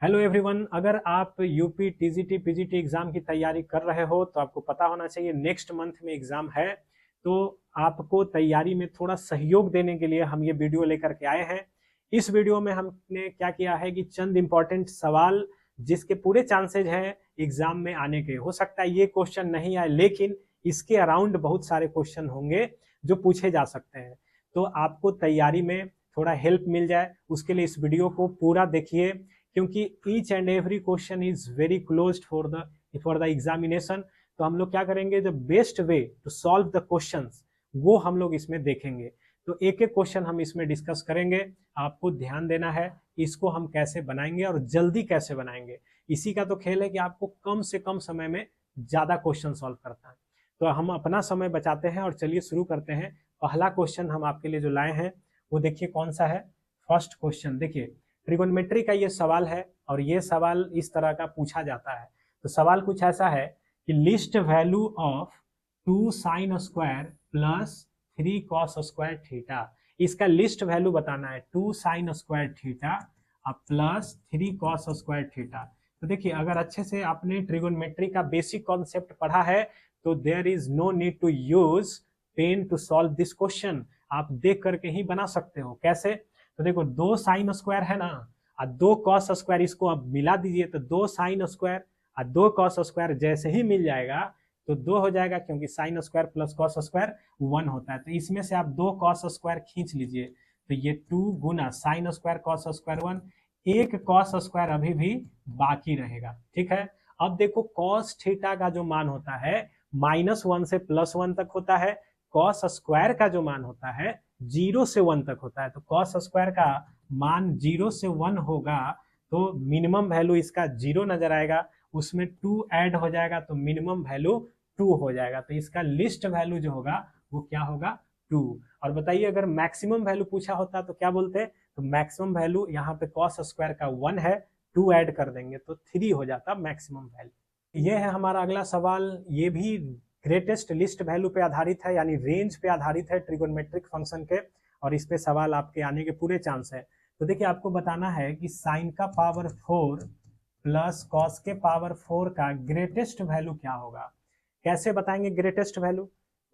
Hello everyone. अगर आप UP TGT PGT exam की तैयारी कर रहे हो तो आपको पता होना चाहिए नेक्स्ट मंथ में एग्जाम है। तो आपको तैयारी में थोड़ा सहयोग देने के लिए हम ये वीडियो लेकर के आए हैं। इस वीडियो में हमने क्या किया है कि चंद इंपॉर्टेंट सवाल जिसके पूरे चांसेज हैं एग्जाम में आने के, हो सकता है ये क्वेश्चन नहीं आए लेकिन इसके अराउंड बहुत सारे क्वेश्चन होंगे जो पूछे जा सकते हैं। तो आपको तैयारी में थोड़ा हेल्प मिल जाए उसके लिए इस वीडियो को पूरा देखिए, क्योंकि each and every question is very close for the examination. तो हम लोग क्या करेंगे, the best way to solve the questions वो हम लोग इसमें देखेंगे। तो एक एक क्वेश्चन हम इसमें डिस्कस करेंगे। आपको ध्यान देना है इसको हम कैसे बनाएंगे और जल्दी कैसे बनाएंगे। इसी का तो खेल है कि आपको कम से कम समय में ज्यादा क्वेश्चन सॉल्व करता है। तो हम अपना समय बचाते हैं और चलिए शुरू करते हैं। पहला क्वेश्चन हम आपके लिए जो लाए हैं वो देखिए कौन सा है। फर्स्ट क्वेश्चन देखिए, ट्रिगोनोमेट्री का ये सवाल है और ये सवाल इस तरह का पूछा जाता है। तो सवाल कुछ ऐसा है कि least value of 2 sine square plus 3 cos square theta. इसका लिस्ट वैल्यू बताना है 2 साइन स्क्वायर थीटा और प्लस 3 कॉस स्क्वायर थीटा। तो देखिए अगर अच्छे से आपने ट्रिगोनोमेट्री का बेसिक कॉन्सेप्ट पढ़ा है तो there is no need to use pen to solve this question. आप देख करके ही बना सकते हो। कैसे? तो देखो 2 साइन स्क्वायर है ना और 2 कॉस स्क्वायर, इसको अब मिला दीजिए तो 2 साइन स्क्वायर और 2 कॉस स्क्वायर जैसे ही मिल जाएगा तो 2 हो जाएगा, क्योंकि sine square plus cos square 1 होता है। तो इसमें से आप 2 कॉस स्क्वायर खींच लीजिए तो ये 2 गुना साइन स्क्वायर कॉस स्क्वायर 1, एक कॉस स्क्वायर अभी भी बाकी रहेगा। ठीक है, अब देखो कॉस थीटा का जो मान होता है -1 से +1 तक होता है। कॉस स्क्वायर का जो मान होता है 0 से 1 तक होता है। तो कॉस स्क्वायर का मान 0 से 1 होगा तो मिनिमम वैल्यू इसका 0 नजर आएगा, उसमें 2 ऐड हो जाएगा तो मिनिमम वैल्यू 2 हो जाएगा। तो इसका लिस्ट वैल्यू जो होगा वो क्या होगा, 2। और बताइए अगर मैक्सिमम वैल्यू पूछा होता तो क्या बोलते? तो मैक्सिमम वैल्यू यहाँ पे कॉस स्क्वायर का 1 है, 2 ऐड कर देंगे तो 3 हो जाता मैक्सिमम वैल्यू। ये है हमारा अगला सवाल। ये भी ग्रेटेस्ट लिस्ट वैल्यू पे आधारित है, यानी रेंज पे आधारित है ट्रिगोनोमेट्रिक फंक्शन के, और इस पे सवाल आपके आने के पूरे चांस है। तो देखिए आपको बताना है कि साइन का पावर 4 प्लस कॉस के पावर 4 का ग्रेटेस्ट वैल्यू क्या होगा। कैसे बताएंगे ग्रेटेस्ट वैल्यू?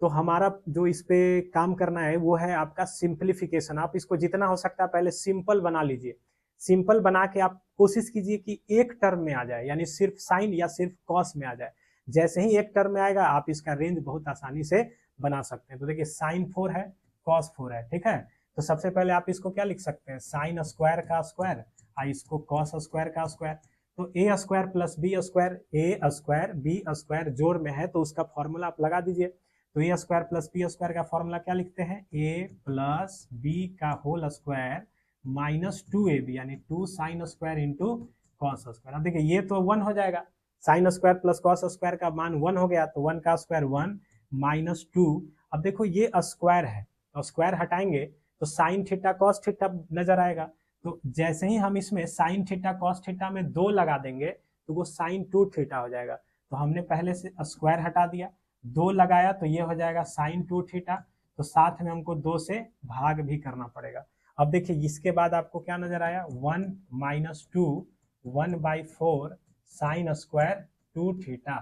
तो हमारा जो इस पे काम करना है वो है आपका सिंप्लीफिकेशन। आप इसको जितना हो सकता है पहले सिंपल बना लीजिए। सिंपल बना के आप कोशिश कीजिए कि एक टर्म में आ जाए, यानी सिर्फ साइन या सिर्फ कॉस में आ जाए। जैसे ही एक टर्म में आएगा आप इसका रेंज बहुत आसानी से बना सकते हैं। तो देखिए साइन 4 है, कॉस 4 है, ठीक है। तो सबसे पहले आप इसको क्या लिख सकते हैं, साइन स्क्वायर का स्क्वायर और इसको कॉस स्क्वायर का स्क्वायर। तो ए स्क्वायर प्लस बी स्क्वायर, ए स्क्वायर बी स्क्वायर जोड़ में है तो उसका फॉर्मूला आप लगा दीजिए। तो ए स्क्वायर प्लस बी स्क्वायर का फॉर्मूला क्या लिखते हैं, ए प्लस बी का होल स्क्वायर माइनस 2ab, यानी 2 sine square into cos square. अब देखिए ये तो 1 हो जाएगा, sine square plus cos square का मान 1 हो गया तो 1 का स्क्वायर 1 माइनस 2। अब देखो ये स्क्वायर है तो स्क्वायर हटाएंगे तो साइन थीटा कॉस थीटा नजर आएगा। तो जैसे ही हम इसमें साइन थीटा कॉस थीटा में 2 लगा देंगे तो वो साइन 2 थीटा हो जाएगा। तो हमने पहले से स्क्वायर हटा दिया, 2 लगाया तो ये हो जाएगा साइन 2 थीटा। तो साथ में हमको 2 से भाग भी करना पड़ेगा। अब देखिए इसके बाद आपको क्या नजर आया, 1 माइनस 2 1/4 साइन स्क्वायर 2 थीटा।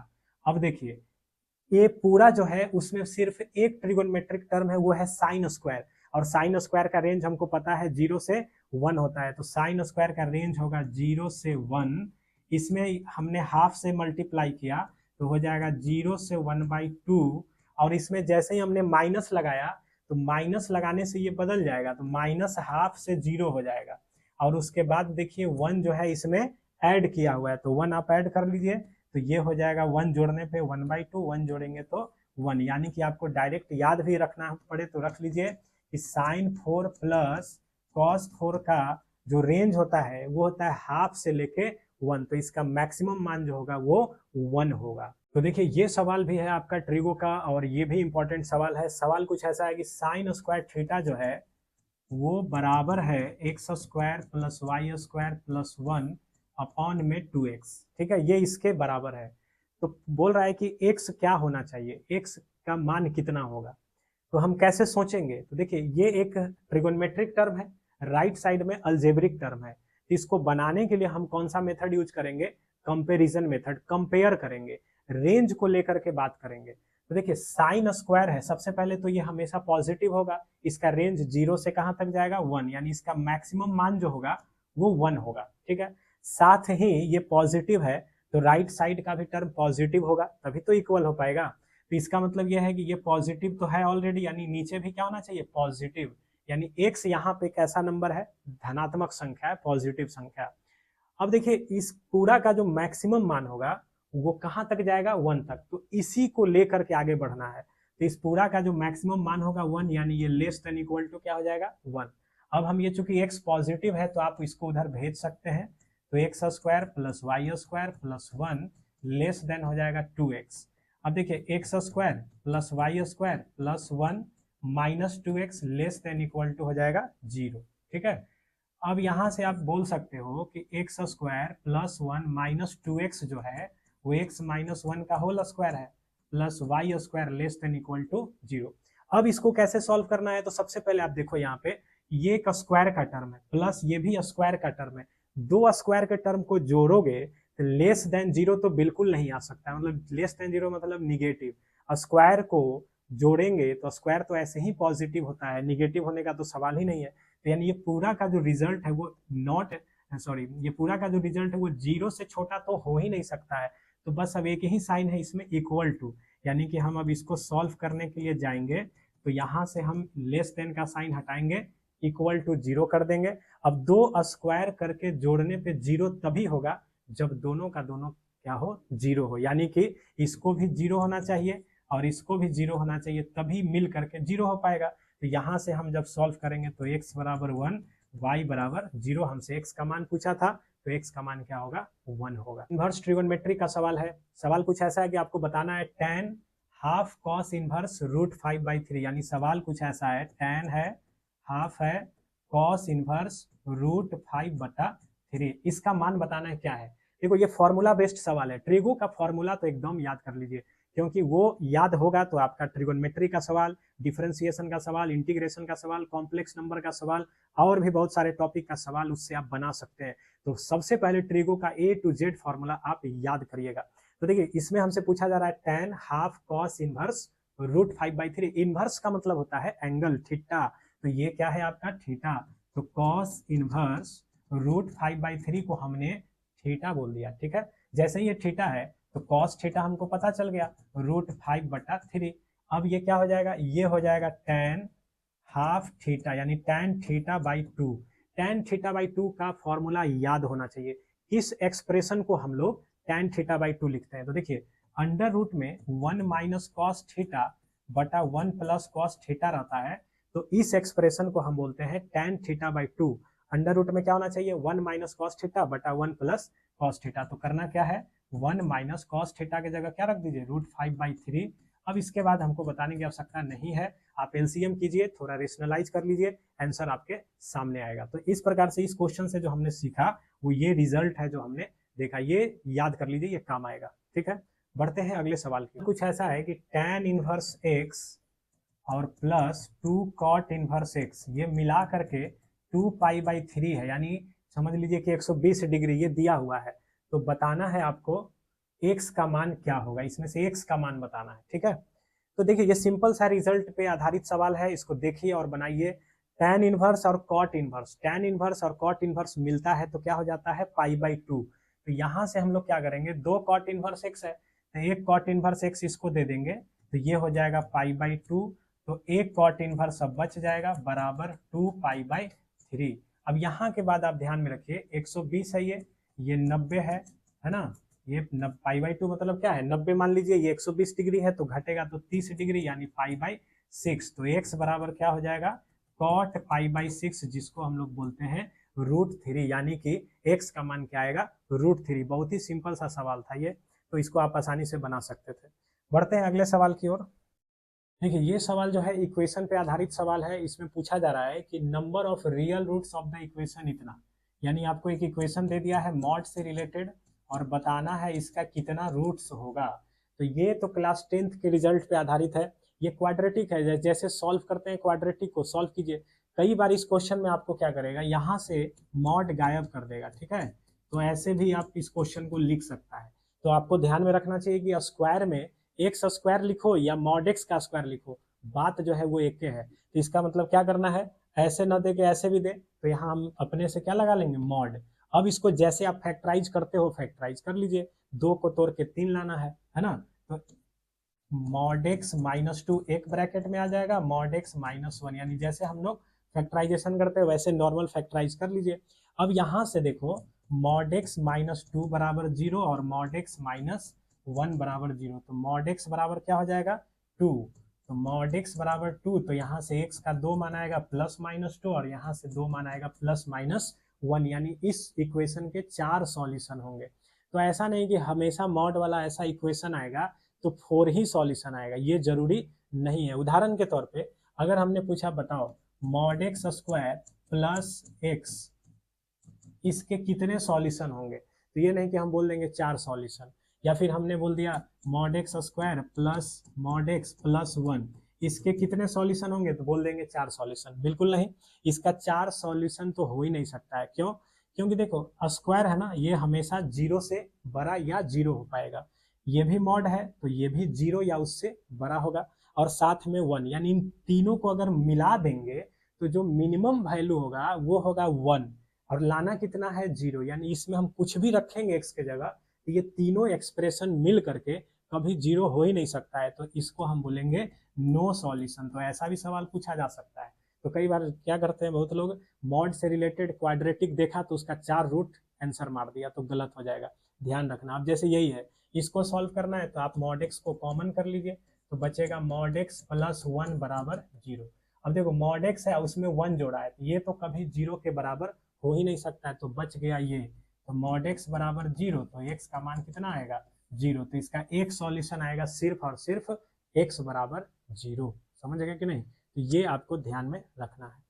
अब देखिए ये पूरा जो है उसमें सिर्फ एक ट्रिगोनोमेट्रिक टर्म है वो है साइन स्क्वायर, और साइन स्क्वायर का रेंज हमको पता है 0 से 1 होता है। तो साइन स्क्वायर का रेंज होगा 0 से 1। इसमें हमने हाफ से मल्टीप्लाई किया तो हो जाएगा 0 से 1/2। और इसमें जैसे ही हमने माइनस लगाया तो माइनस लगाने से ये बदल जाएगा तो माइनस हाफ से 0 हो जाएगा। और उसके बाद देखिए 1 जो है इसमें ऐड किया हुआ है तो 1 आप ऐड कर लीजिए तो ये हो जाएगा 1 जोड़ने पे 1/2, 1 जोड़ेंगे तो 1। यानी कि आपको डायरेक्ट याद भी रखना पड़े तो रख लीजिए कि साइन 4 प्लस कॉस 4 का जो रेंज होता है वो होता है हाफ से लेके 1। तो इसका मैक्सिमम मान जो होगा वो 1 होगा। तो देखिए ये सवाल भी है आपका ट्रिगो का और ये भी इंपॉर्टेंट सवाल है। सवाल कुछ ऐसा है कि साइन स्क्वायर थीटा जो है वो बराबर है x square plus y square plus 1 upon में 2x। ठीक है, ये इसके बराबर है। तो बोल रहा है कि x क्या होना चाहिए, x का मान कितना होगा। तो हम कैसे सोचेंगे, तो देखिए ये एक ट्रिगोनोमेट्रिक टर्म है, राइट साइड में अलजेब्रिक टर्म है। तो इसको बनाने के लिए हम कौन सा मेथड यूज करेंगे, कंपेरिजन मेथड, कंपेयर करेंगे, रेंज को लेकर के बात करेंगे। तो देखिए साइन स्क्वायर है, सबसे पहले तो ये हमेशा पॉजिटिव होगा, इसका रेंज 0 से कहां तक जाएगा 1, यानी इसका मैक्सिमम मान जो होगा वो 1 होगा, ठीक है। साथ ही ये पॉजिटिव है तो राइट साइड का भी टर्म पॉजिटिव होगा, तभी तो इक्वल हो पाएगा। तो इसका मतलब यह है कि ये पॉजिटिव तो है ऑलरेडी, यानी नीचे भी क्या होना चाहिए पॉजिटिव, यानी x यहाँ पे कैसा नंबर है, धनात्मक संख्या है, पॉजिटिव संख्या। अब देखिए इस पूरा का जो मैक्सिमम मान होगा वो कहां तक जाएगा 1 तक, तो इसी को लेकर के आगे बढ़ना है। तो इस पूरा का जो मैक्सिमम मान होगा 1, यानी ये लेस देन इक्वल टू क्या हो जाएगा 1। अब हम ये चूंकि x पॉजिटिव है तो आप इसको उधर भेज सकते हैं, तो x square plus y square plus 1 less than हो जाएगा 2x। अब देखिए x square plus y square plus 1 minus 2x less than equal to हो जाएगा 0, ठीक है। अब यहाँ से आप बोल सकते हो कि x square plus 1 minus 2x जो है वो x माइनस 1 का होल स्क्वायर है plus y square less than equal to 0। अब इसको कैसे सॉल्व करना है, तो सबसे पहले आप देखो यहाँ पे ये एक स्क्वायर का टर्म है प्लस ये भी स्क्वायर का टर्म है, दो स्क्वायर के टर्म को जोड़ोगे तो लेस देन 0 तो बिल्कुल नहीं आ सकता, मतलब लेस देन 0 मतलब निगेटिव। स्क्वायर को जोड़ेंगे तो स्क्वायर तो ऐसे ही पॉजिटिव होता है, निगेटिव होने का तो सवाल ही नहीं है। तो यानी ये पूरा का जो रिजल्ट है वो ये पूरा का जो रिजल्ट है वो 0 से छोटा तो हो ही नहीं सकता है। तो बस अब एक ही साइन है इसमें इक्वल टू, यानी कि हम अब इसको सॉल्व करने के लिए जाएंगे तो यहाँ से हम लेस देन का साइन हटाएंगे, इक्वल टू 0 कर देंगे। अब दो स्क्वायर करके जोड़ने पे 0 तभी होगा जब दोनों का दोनों क्या हो 0 हो, यानी कि इसको भी 0 होना चाहिए और इसको भी 0 होना चाहिए, तभी मिल करके 0 हो पाएगा। तो यहाँ से हम जब सॉल्व करेंगे तो x बराबर 1 y बराबर 0, हमसे x का मान पूछा था तो x का मान क्या होगा 1 होगा। इन्वर्स ट्रिगोनोमेट्री का सवाल है, सवाल कुछ ऐसा है कि आपको बताना है tan half cos inverse root 5/3, यानी सवाल कुछ ऐसा है tan है हाफ है कॉस इनवर्स रूट 5/3, इसका मान बताना है क्या है। देखो ये फॉर्मूला बेस्ड सवाल है, ट्रिगो का फॉर्मूला तो एकदम याद कर लीजिए, क्योंकि वो याद होगा तो आपका ट्रिगोनोमेट्री का सवाल, डिफरेंशिएशन का सवाल, इंटीग्रेशन का सवाल, कॉम्प्लेक्स नंबर का सवाल और भी बहुत सारे टॉपिक का सवाल उससे आप बना सकते हैं। तो सबसे पहले ट्रिगो का A to Z फॉर्मूला आप याद करिएगा। तो देखिए इसमें हमसे पूछा जा रहा है tan half cos inverse root 5/3, inverse का मतलब होता है एंगल थीटा, तो ये क्या है आपका थीटा, तो कॉस इनवर्स रूट 5/3 को हमने थीटा बोल दिया, ठीक है। जैसे ही ये थीटा है तो कॉस थीटा हमको पता चल गया रूट 5/3। अब ये क्या हो जाएगा, ये हो जाएगा tan हाफ थीटा, यानी tan theta by 2। tan theta by 2 का फॉर्मूला याद होना चाहिए। इस एक्सप्रेशन को हम लोग tan थीटा बाई 2 लिखते हैं। तो देखिए अंडर रूट में 1 माइनस कॉस थीटा बटा 1 प्लस कॉस थीटा रहता है, तो इस एक्सप्रेशन को हम बोलते हैं tan theta by 2। Under root में क्या होना चाहिए 1 माइनस कॉस थीटा बटा 1 प्लस कॉस थीटा, तो करना क्या है 1 माइनस कॉस थीटा की जगह क्या रख दीजिए रूट 5/3। अब इसके बाद हमको बताने की आवश्यकता नहीं है, आप एलसीएम कीजिए, थोड़ा रेशनलाइज कर लीजिए, आंसर आपके सामने आएगा। तो इस प्रकार से इस क्वेश्चन से जो हमने सीखा वो ये रिजल्ट है जो हमने देखा, ये याद कर लीजिए, ये काम आएगा, ठीक है। बढ़ते हैं अगले सवाल की। कुछ ऐसा है कि tan इनवर्स x और प्लस 2 cot इनवर्स x ये मिला करके 2π/3 है, यानी समझ लीजिए कि 120 डिग्री ये दिया हुआ है। तो बताना है आपको x का मान क्या होगा, इसमें से x का मान बताना है, ठीक है। तो देखिए ये सिंपल सा रिजल्ट पे आधारित सवाल है, इसको देखिए और बनाइए। tan इनवर्स और cot इनवर्स, tan इनवर्स और cot इनवर्स मिलता है तो क्या हो जाता है π/2। तो यहाँ से हम लोग क्या करेंगे, दो cot इनवर्स x है तो एक cot इनवर्स x इसको दे देंगे तो ये हो जाएगा π/2, तो एक cot इनवर्स अब बच जाएगा बराबर 2π/3। अब यहाँ के बाद आप ध्यान में रखिए 120 है, ये 90 है ना, ये π/2 मतलब क्या है 90 मान लीजिए, ये 120 डिग्री है तो घटेगा तो 30 डिग्री यानी π/6। तो x बराबर क्या हो जाएगा cot π/6, जिसको हम लोग बोलते हैं √3, यानी कि x का मान क्या आएगा √3। बहुत ही सिंपल सा सवाल था ये, तो इसको आप आसानी से बना सकते थे। बढ़ते हैं अगले सवाल की ओर। देखिए ये सवाल जो है इक्वेशन पे आधारित सवाल है, इसमें पूछा जा रहा है कि number of real roots of the equation इतना, यानी आपको एक इक्वेशन दे दिया है मॉड से रिलेटेड और बताना है इसका कितना रूट्स होगा। तो ये तो क्लास 10th के रिजल्ट पे आधारित है, ये क्वाड्रेटिक है, जैसे सॉल्व करते हैं क्वाड्रेटिक को सॉल्व कीजिए। कई बार इस क्वेश्चन में आपको क्या करेगा, यहाँ से मॉड गायब कर देगा, ठीक है। तो ऐसे भी आप इस क्वेश्चन को लिख सकता है। तो आपको ध्यान में रखना चाहिए कि स्क्वायर में एक्स स्क्वायर लिखो या मॉड एक्स का स्क्वायर लिखो, बात जो है वो एक है। तो इसका मतलब क्या करना है, ऐसे ना दे के ऐसे भी दे, तो यहाँ हम अपने से क्या लगा लेंगे, मॉड। अब इसको जैसे आप फैक्टराइज करते हो फैक्टराइज कर लीजिए, 2 को तोड़ के 3 लाना है ना। तो मॉड एक्स माइनस 2 एक ब्रैकेट में आ जाएगा, मॉड एक्स माइनस 1, यानी जैसे हम लोग फैक्टराइजेशन करते हैं वैसे नॉर्मल फैक्टराइज कर लीजिए। अब यहाँ से देखो मॉड एक्स माइनस 2 बराबर 0 और मॉड एक्स माइनस 1 बराबर 0, तो मॉड एक्स बराबर क्या हो जाएगा, 2। तो मॉड एक्स बराबर 2, तो यहाँ से एक्स का 2 मान आएगा प्लस माइनस 2 और यहाँ से 2 मान आएगा प्लस माइनस 1, यानी इस इक्वेशन के 4 सॉल्यूशन होंगे। तो ऐसा नहीं कि हमेशा मॉड वाला ऐसा इक्वेशन आएगा तो 4 ही सॉल्यूशन आएगा, ये जरूरी नहीं है। उदाहरण के तौर पे अगर हमने पूछा बताओ mod x square plus x, इसके कितने सॉल्यूशन होंगे, तो ये नहीं कि हम बोल देंगे 4 सॉल्यूशन। या फिर हमने बोल दिया mod x square plus mod x plus 1, इसके कितने सॉल्यूशन होंगे, तो बोल देंगे 4 सॉल्यूशन। बिल्कुल नहीं, इसका 4 सॉल्यूशन तो हो ही नहीं सकता है। क्यों, क्योंकि देखो स्क्वायर है ना, ये हमेशा 0 से बड़ा या 0 हो पाएगा, ये भी मॉड है तो ये भी 0 या उससे बड़ा होगा, और साथ में 1, यानी इन तीनों को अगर मिला देंगे तो जो मिनिमम वैल्यू होगा वो होगा 1, और लाना कितना है 0, यानी इसमें हम कुछ भी रखेंगे x के जगह तो ये तीनों एक्सप्रेशन मिल करके कभी 0 हो ही नहीं सकता है, तो इसको हम बोलेंगे नो सॉल्यूशन। तो ऐसा भी सवाल पूछा जा सकता है। तो कई बार क्या करते हैं बहुत लोग, मॉड से रिलेटेड क्वाड्रेटिक देखा तो उसका 4 रूट आंसर मार दिया, तो गलत हो जाएगा, ध्यान रखना। अब जैसे यही है, इसको सॉल्व करना है तो आप मॉड एक्स को कॉमन कर लीजिए, तो बचेगा मॉड एक्स प्लस 1 बराबर 0। अब देखो मॉड एक्स है उसमें 1 जोड़ा है, तो ये तो कभी 0 के बराबर हो ही नहीं सकता है, तो बच गया ये। तो मॉड एक्स बराबर 0, तो एक्स का मान कितना आएगा, 0। तो इसका एक सॉल्यूशन आएगा सिर्फ और सिर्फ एक्स बराबर 0। समझ गए कि नहीं, तो ये आपको ध्यान में रखना है।